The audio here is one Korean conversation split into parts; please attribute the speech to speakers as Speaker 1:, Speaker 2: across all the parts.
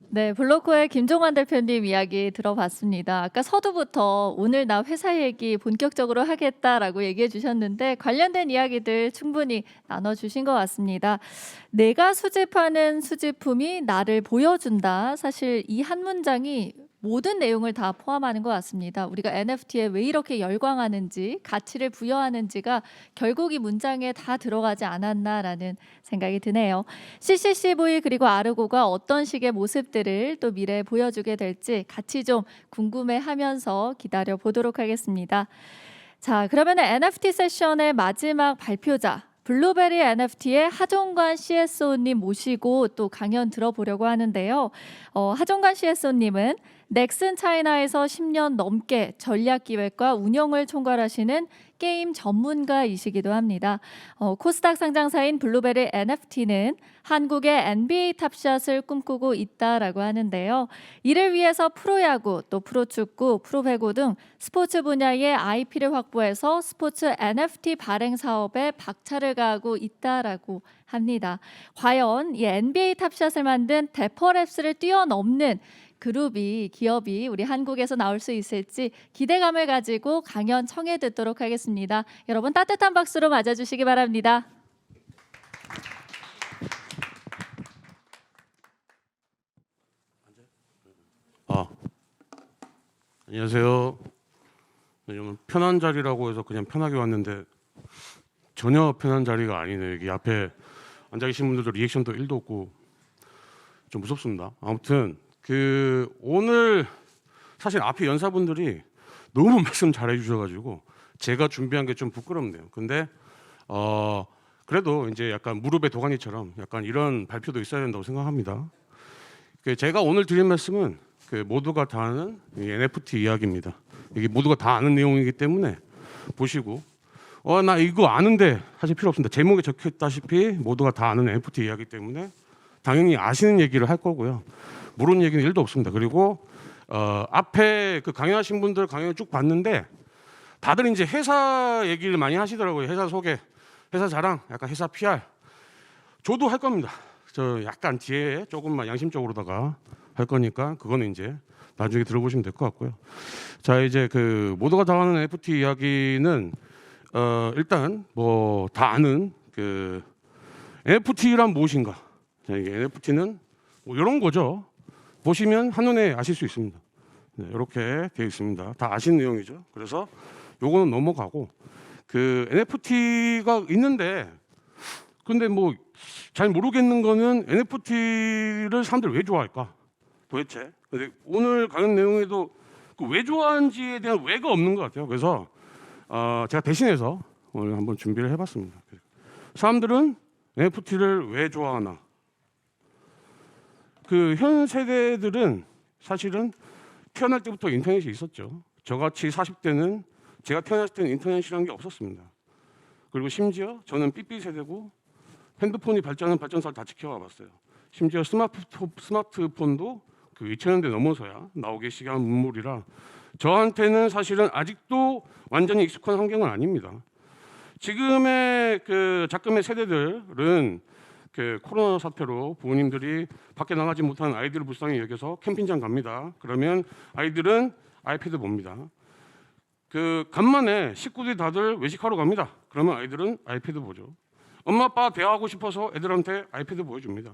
Speaker 1: 네, 블로커의 김종환 대표님 이야기 들어봤습니다. 아까 서두부터 "오늘 나 회사 얘기 본격적으로 하겠다."라고 얘기해 주셨는데 관련된 이야기들 충분히 나눠 주신 것 같습니다. "내가 수집하는 수집품이 나를 보여준다." 사실 이 한 문장이 모든 내용을 다 포함하는 것 같습니다. 우리가 NFT에 왜 이렇게 열광하는지, 가치를 부여하는지가 결국 이 문장에 다 들어가지 않았나라는 생각이 드네요. CCCV 그리고 아르고가 어떤 식의 모습들을 또 미래에 보여주게 될지 같이 좀 궁금해하면서 기다려 보도록 하겠습니다. 자, 그러면은 NFT 세션의 마지막 발표자 블루베리 NFT의 하종관 CSO님 모시고 또 강연 들어보려고 하는데요. 하종관 CSO님은 넥슨 차이나에서 10년 넘게 전략 기획과 운영을 총괄하시는 게임 전문가이시기도 합니다. 코스닥 상장사인 블루베리 NFT는 한국의 NBA 탑샷을 꿈꾸고 있다라고 하는데요. 이를 위해서 프로야구, 또 프로축구, 프로배구 등 스포츠 분야의 IP를 확보해서 스포츠 NFT 발행 사업에 박차를 가하고 있다라고 합니다. 과연 이 NBA 탑샷을 만든 데퍼랩스를 뛰어넘는 기업이 우리 한국에서 나올 수 있을지 기대감을 가지고 강연 청해 듣도록 하겠습니다. 여러분 따뜻한 박수로 맞아주시기 바랍니다.
Speaker 2: 아, 안녕하세요. 네, 오늘 편한 자리라고 해서 그냥 편하게 왔는데 전혀 편한 자리가 아니네요. 여기 앞에 앉아 계신 분들도 리액션도 1도 없고 좀 무섭습니다. 아무튼 오늘 사실 앞에 연사분들이 너무 말씀 잘해 주셔가지고 제가 준비한 게 좀 부끄럽네요. 근데 그래도 이제 약간 무릎의 도가니처럼 약간 이런 발표도 있어야 된다고 생각합니다. 제가 오늘 드릴 말씀은 모두가 다 아는 이 NFT 이야기입니다. 이게 모두가 다 아는 내용이기 때문에 보시고 나 이거 아는데 하실 필요 없습니다. 제목에 적혀있다시피 모두가 다 아는 NFT 이야기 때문에 당연히 아시는 얘기를 할 거고요. 모르는 얘기는 1도 없습니다. 그리고 앞에 강연하신 분들 강연을 쭉 봤는데 다들 이제 회사 얘기를 많이 하시더라고요. 회사 소개, 회사 자랑, 약간 회사 PR. 저도 할 겁니다. 저 약간 뒤에 조금만 양심적으로다가 할 거니까 그거는 이제 나중에 들어보시면 될 것 같고요. 자, 이제 모두가 다 아는 NFT 이야기는 일단 뭐 다 아는 NFT란 무엇인가? 자, 이게 NFT는 뭐 이런 거죠. 보시면 한눈에 아실 수 있습니다. 네, 이렇게 되어 있습니다. 다 아시는 내용이죠. 그래서 요거는 넘어가고 NFT가 있는데 근데 뭐 잘 모르겠는 거는 NFT를 사람들이 왜 좋아할까? 도대체. 근데 오늘 강연 내용에도 왜 좋아하는지에 대한 왜가 없는 것 같아요. 그래서 제가 대신해서 오늘 한번 준비를 해봤습니다. 사람들은 NFT를 왜 좋아하나? 현 세대들은 사실은 태어날 때부터 인터넷이 있었죠. 저같이 40대는 제가 태어났을 때는 인터넷이라는 게 없었습니다. 그리고 심지어 저는 삐삐 세대고 핸드폰이 발전하는 발전사를 다 지켜와 봤어요. 심지어 스마트폰도 2000년대 넘어서야 나오기 시작한 문물이라 저한테는 사실은 아직도 완전히 익숙한 환경은 아닙니다. 지금의 작금의 세대들은 코로나 사태로 부모님들이 밖에 나가지 못하는 아이들을 불쌍히 여겨서 캠핑장 갑니다. 그러면 아이들은 아이패드 봅니다. 간만에 식구들이 다들 외식하러 갑니다. 그러면 아이들은 아이패드 보죠. 엄마 아빠 대화하고 싶어서 애들한테 아이패드 보여줍니다.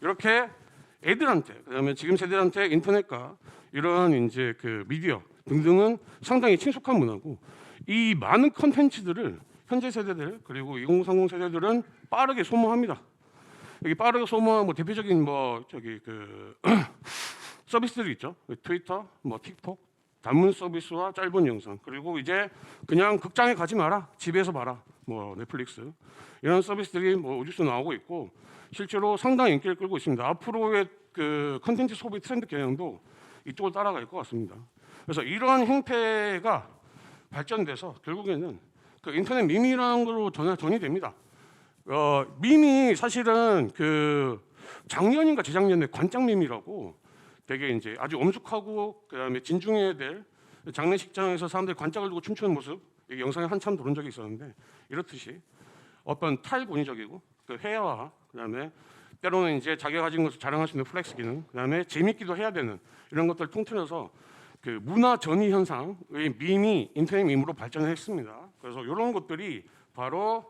Speaker 2: 이렇게 애들한테 그다음에 지금 세대한테 인터넷과 이러한 이제 미디어 등등은 상당히 친숙한 문화고 이 많은 컨텐츠들을 현재 세대들 그리고 2030 세대들은 빠르게 소모합니다. 여기 빠르게 소모한 대표적인 서비스들이 있죠. 트위터, 틱톡, 단문 서비스와 짧은 영상 그리고 이제 그냥 극장에 가지 마라 집에서 봐라 넷플릭스 이런 서비스들이 우주에서 나오고 있고 실제로 상당히 인기를 끌고 있습니다. 앞으로의 컨텐츠 소비 트렌드 경향도 이쪽을 따라갈 것 같습니다. 그래서 이러한 형태가 발전돼서 결국에는 인터넷 밈이라는 걸로 전이 됩니다. 밈이 사실은 작년인가 재작년에 관장 밈이라고 되게 이제 아주 엄숙하고 그다음에 진중해야 될 장례식장에서 사람들이 관짝을 두고 춤추는 모습 이 영상에 한참 도는 적이 있었는데 이렇듯이 어떤 탈권위적이고 회화와 그다음에 때로는 이제 자기가 가진 것을 자랑할 수 있는 플렉스 기능, 그다음에 재밌기도 해야 되는 이런 것들 통틀어서 그 문화 전이 현상의 밈이 인터넷 밈으로 발전을 했습니다. 그래서 이런 것들이 바로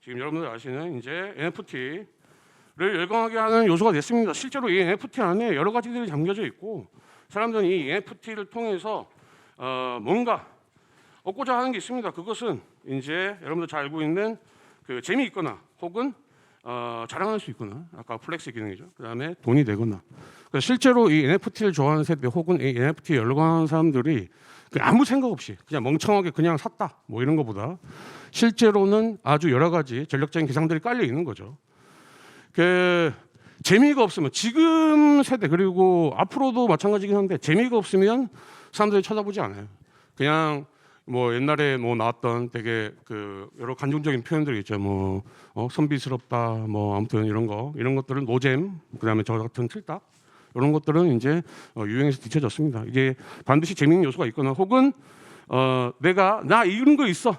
Speaker 2: 지금 여러분들 아시는 이제 NFT를 열광하게 하는 요소가 됐습니다. 실제로 이 NFT 안에 여러 가지들이 담겨져 있고 사람들은 이 NFT를 통해서 뭔가 얻고자 하는 게 있습니다. 그것은 이제 여러분들 잘 알고 있는 그 재미있거나 혹은 자랑할 수 있거나 아까 플렉스 기능이죠. 그다음에 돈이 되거나. 그래서 실제로 이 NFT를 좋아하는 세대 혹은 이 NFT에 열광하는 사람들이 아무 생각 없이 그냥 멍청하게 그냥 샀다 뭐 이런 것보다 실제로는 아주 여러 가지 전략적인 계산들이 깔려 있는 거죠. 그 재미가 없으면 지금 세대 그리고 앞으로도 마찬가지긴 한데 재미가 없으면 사람들이 찾아보지 않아요. 그냥 뭐 옛날에 뭐 나왔던 되게 그 여러 감정적인 표현들이 있죠. 뭐 선비스럽다 뭐 아무튼 이런 것들은 노잼 그다음에 저 같은 틀딱 이런 것들은 이제 유행에서 뒤쳐졌습니다. 이게 반드시 재미있는 요소가 있거나 혹은 내가 나 이런 거 있어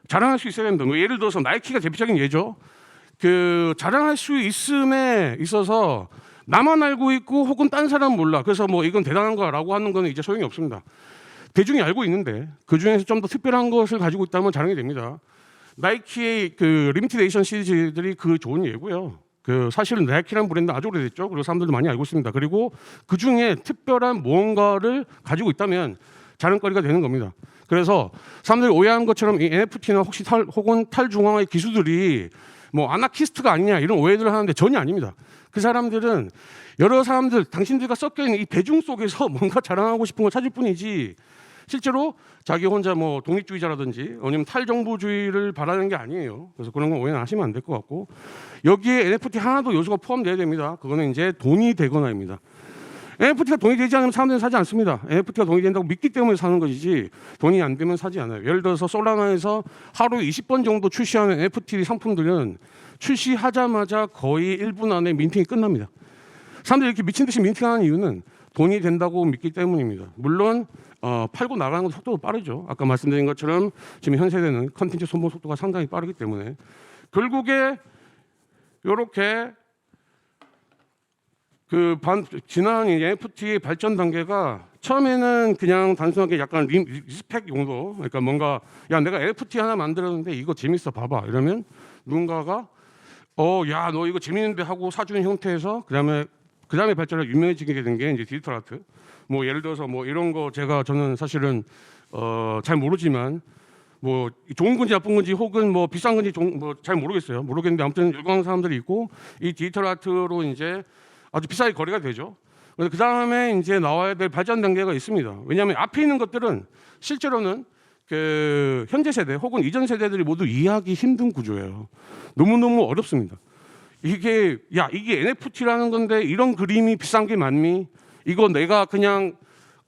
Speaker 2: 자랑할 수 있어야 된다. 뭐 예를 들어서 나이키가 대표적인 예죠. 그 자랑할 수 있음에 있어서 나만 알고 있고 혹은 딴 사람 몰라. 그래서 뭐 이건 대단한 거라고 하는 거는 이제 소용이 없습니다. 대중이 알고 있는데 그 중에서 좀 더 특별한 것을 가지고 있다면 자랑이 됩니다. 나이키의 그 리미티드 에디션 시리즈들이 그 좋은 예고요. 그 사실은 나이키라는 브랜드 아주 오래됐죠. 그리고 사람들도 많이 알고 있습니다. 그리고 그 중에 특별한 무언가를 가지고 있다면 자랑거리가 되는 겁니다. 그래서 사람들이 오해하는 것처럼 이 NFT나 혹은 탈중앙의 기수들이 뭐 아나키스트가 아니냐 이런 오해들을 하는데 전혀 아닙니다. 그 사람들은 여러 사람들 당신들과 섞여 있는 이 대중 속에서 뭔가 자랑하고 싶은 걸 찾을 뿐이지 실제로 자기 혼자 뭐 독립주의자라든지 아니면 탈정부주의를 바라는 게 아니에요. 그래서 그런 건 오해는 하시면 안 될 것 같고 여기에 NFT 하나도 요소가 포함돼야 됩니다. 그거는 이제 돈이 되거나입니다. NFT가 돈이 되지 않으면 사람들은 사지 않습니다. NFT가 돈이 된다고 믿기 때문에 사는 것이지 돈이 안 되면 사지 않아요. 예를 들어서 솔라나에서 하루에 20번 정도 출시하는 NFT 상품들은 출시하자마자 거의 1분 안에 민팅이 끝납니다. 사람들이 이렇게 미친 듯이 민팅하는 이유는 돈이 된다고 믿기 때문입니다. 물론 팔고 나가는 것도 속도가 빠르죠. 아까 말씀드린 것처럼 지금 현 세대는 컨텐츠 손볼 속도가 상당히 빠르기 때문에 결국에 이렇게 지난 NFT의 발전 단계가 처음에는 그냥 단순하게 약간 리스펙 용도, 그러니까 뭔가 야 내가 NFT 하나 만들었는데 이거 재밌어 봐봐 이러면 누군가가 야 너 이거 재밌는데 하고 사주는 형태에서 그다음에 발전을 유명해지게 된 게 이제 디지털 아트. 뭐 예를 들어서 뭐 이런 거 저는 사실은 잘 모르지만 뭐 좋은 건지 나쁜 건지 혹은 뭐 비싼 건지 뭐 잘 모르겠는데 아무튼 열광하는 사람들이 있고 이 디지털 아트로 이제 아주 비싸게 거래가 되죠. 그 다음에 이제 나와야 될 발전 단계가 있습니다. 왜냐하면 앞에 있는 것들은 실제로는 그 현재 세대 혹은 이전 세대들이 모두 이해하기 힘든 구조예요. 너무너무 어렵습니다. 이게 NFT라는 건데 이런 그림이 비싼 게 맞니? 이거 내가 그냥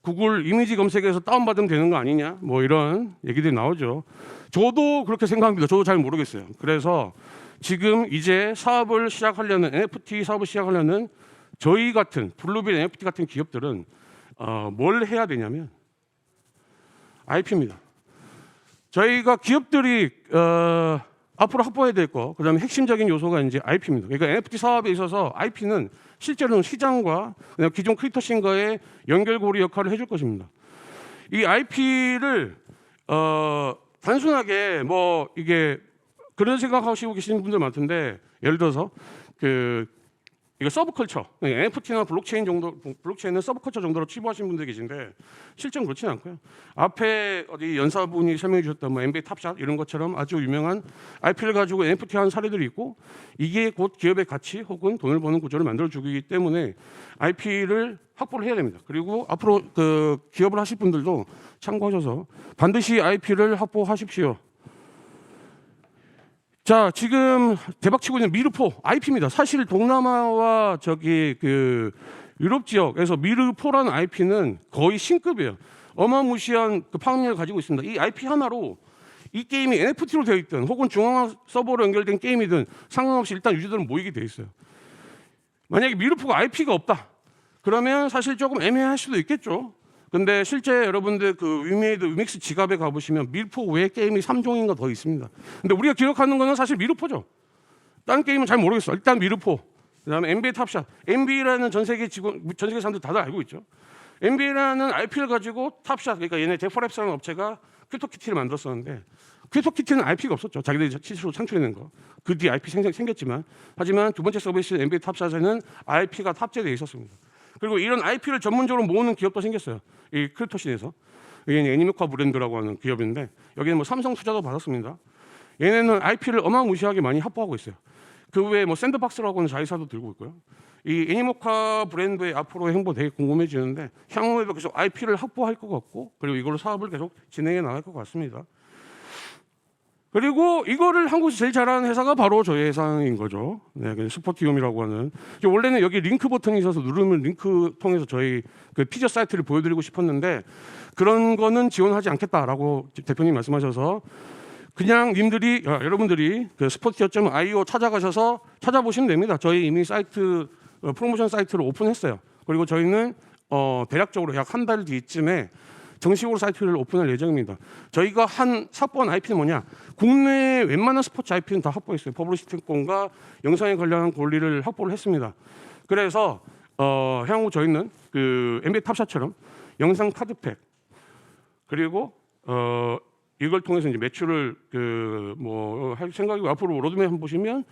Speaker 2: 구글 이미지 검색해서 다운받으면 되는 거 아니냐? 뭐 이런 얘기들이 나오죠. 저도 그렇게 생각합니다. 저도 잘 모르겠어요. 그래서 지금 이제 사업을 시작하려는 NFT 사업을 시작하려는 저희 같은 블루빌 NFT 같은 기업들은 뭘 해야 되냐면 IP입니다. 저희가 기업들이 앞으로 확보해야 될 거, 그다음에 핵심적인 요소가 이제 IP입니다. 그러니까 NFT 사업에 있어서 IP는 실제로는 시장과 기존 크리에이터신과의 연결고리 역할을 해줄 것입니다. 이 IP를 단순하게 뭐 이게 그런 생각하시고 계시는 분들 많던데 예를 들어서 이거 서브컬처, NFT나 블록체인은 서브컬처 정도로 치부하시는 분들이 계신데 실제는 그렇지는 않고요. 앞에 어디 연사분이 설명해 주셨던 뭐 NBA 탑샷 이런 것처럼 아주 유명한 IP를 가지고 NFT 한 사례들이 있고 이게 곧 기업의 가치 혹은 돈을 버는 구조를 만들어주기 때문에 IP를 확보를 해야 됩니다. 그리고 앞으로 그 기업을 하실 분들도 참고하셔서 반드시 IP를 확보하십시오. 자, 지금 대박치고 있는 미르포 IP입니다. 사실 동남아와 유럽 지역에서 미르포라는 IP는 거의 신급이에요. 어마무시한 그 파급력을 가지고 있습니다. 이 IP 하나로 이 게임이 NFT로 되어 있든 혹은 중앙화 서버로 연결된 게임이든 상관없이 일단 유저들은 모이게 되어 있어요. 만약에 미르포가 IP가 없다. 그러면 사실 조금 애매할 수도 있겠죠. 근데 실제 여러분들 그 위메이드 위믹스 지갑에 가보시면 미르포 외에 게임이 3종인가 더 있습니다. 근데 우리가 기억하는 거는 사실 미르포죠. 다른 게임은 잘 모르겠어. 일단 미르포. 그다음에 NBA 탑샷. NBA라는 전 세계 사람들 다들 알고 있죠. NBA라는 IP를 가지고 탑샷, 그러니까 얘네 데퍼랩스라는 업체가 큐토키티를 만들었었는데 큐토키티는 IP가 없었죠. 자기들이 스스로 창출해낸 거. 그 뒤에 IP 생겼지만, 하지만 두 번째 서비스 NBA 탑샷에는 IP가 탑재되어 있었습니다. 그리고 이런 IP를 전문적으로 모으는 기업도 생겼어요. 이 크립토신에서. 얘는 애니메카 브랜드라고 하는 기업인데 여기는 뭐 삼성 투자도 받았습니다. 얘네는 IP를 어마무시하게 많이 확보하고 있어요. 그 외에 뭐 샌드박스라고 하는 자회사도 들고 있고요. 이 애니모카 브랜드의 앞으로의 행보 되게 궁금해지는데 향후에도 계속 IP를 확보할 것 같고 그리고 이걸로 사업을 계속 진행해 나갈 것 같습니다. 그리고 이거를 한국에서 제일 잘하는 회사가 바로 저희 회사인 거죠. 네, 스포티움이라고 하는. 원래는 여기 링크 버튼이 있어서 누르면 링크 통해서 저희 그 티저 사이트를 보여드리고 싶었는데 그런 거는 지원하지 않겠다라고 대표님 말씀하셔서 그냥 님들이 여러분들이 그 스포티어.io 찾아가셔서 찾아보시면 됩니다. 저희 이미 사이트 프로모션 사이트를 오픈했어요. 그리고 저희는 대략적으로 약 한 달 뒤쯤에 정식으로 사이트를 오픈할 예정입니다. 저희가 확보한 IP는 뭐냐? 국내 웬만한 스포츠 IP는 다 확보했어요. 퍼블리시티권과 영상에 관련한 권리를 확보를 했습니다. 그래서 향후 저희는 그 NBA 탑샷처럼 영상 카드팩 그리고 이걸 통해서 이제 매출을 할 생각이고 앞으로 로드맵 한번 보시면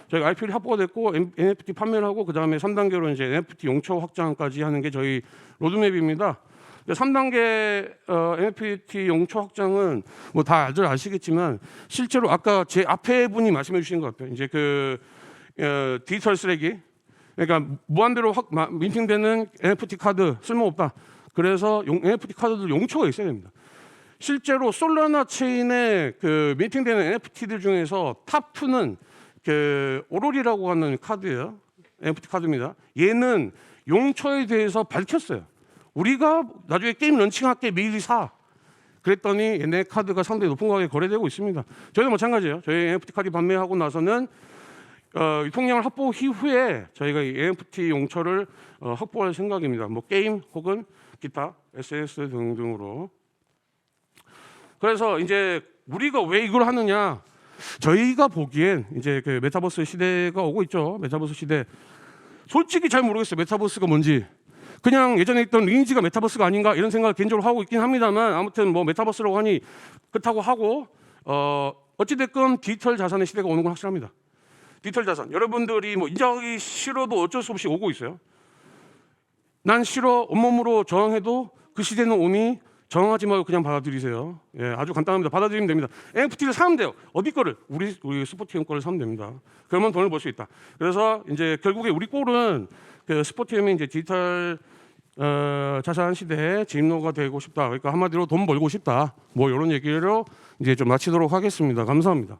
Speaker 2: 저희가 IP를 확보가 됐고 NFT 판매를 하고 그 다음에 3단계로 이제 NFT 용처 확장까지 하는 게 저희 로드맵입니다. 3단계 NFT 용처 확장은 뭐 다들 아시겠지만 실제로 아까 제 앞에 분이 말씀해 주신 것 같아요. 이제 그 디지털 쓰레기, 그러니까 무한대로 민팅되는 NFT 카드 쓸모없다. 그래서 NFT 카드들 용처가 있어야 됩니다. 실제로 솔라나 체인의 그 민팅되는 NFT들 중에서 탑 2는 그 오롤이라고 하는 카드예요. NFT 카드입니다. 얘는 용처에 대해서 밝혔어요. 우리가 나중에 게임 런칭할게 미리 사. 그랬더니 얘네 카드가 상당히 높은 가격에 거래되고 있습니다. 저희도 마찬가지예요. 저희 NFT 카드 판매하고 나서는 유통량을 확보 이후에 저희가 이 NFT 용처를 확보할 생각입니다. 뭐 게임 혹은 기타 SNS 등등으로. 그래서 이제 우리가 왜 이걸 하느냐? 저희가 보기엔 이제 그 메타버스 시대가 오고 있죠. 메타버스 시대. 솔직히 잘 모르겠어요. 메타버스가 뭔지. 그냥 예전에 있던 리니지가 메타버스가 아닌가 이런 생각을 개인적으로 하고 있긴 합니다만 아무튼 뭐 메타버스라고 하니 그렇다고 하고 어찌됐건 디지털 자산의 시대가 오는 건 확실합니다. 디지털 자산. 여러분들이 뭐 인정하기 싫어도 어쩔 수 없이 오고 있어요. 난 싫어 온몸으로 저항해도 그 시대는 오니 저항하지 말고 그냥 받아들이세요. 예, 아주 간단합니다. 받아들이면 됩니다. NFT를 사면 돼요. 어디 거를? 우리 스포티움 거를 사면 됩니다. 그러면 돈을 벌 수 있다. 그래서 이제 결국에 우리 꼴은 그 스포티움이 이제 디지털 자산 시대에 진로가 되고 싶다. 그러니까 한마디로 돈 벌고 싶다. 뭐 이런 얘기로 이제 좀 마치도록 하겠습니다. 감사합니다.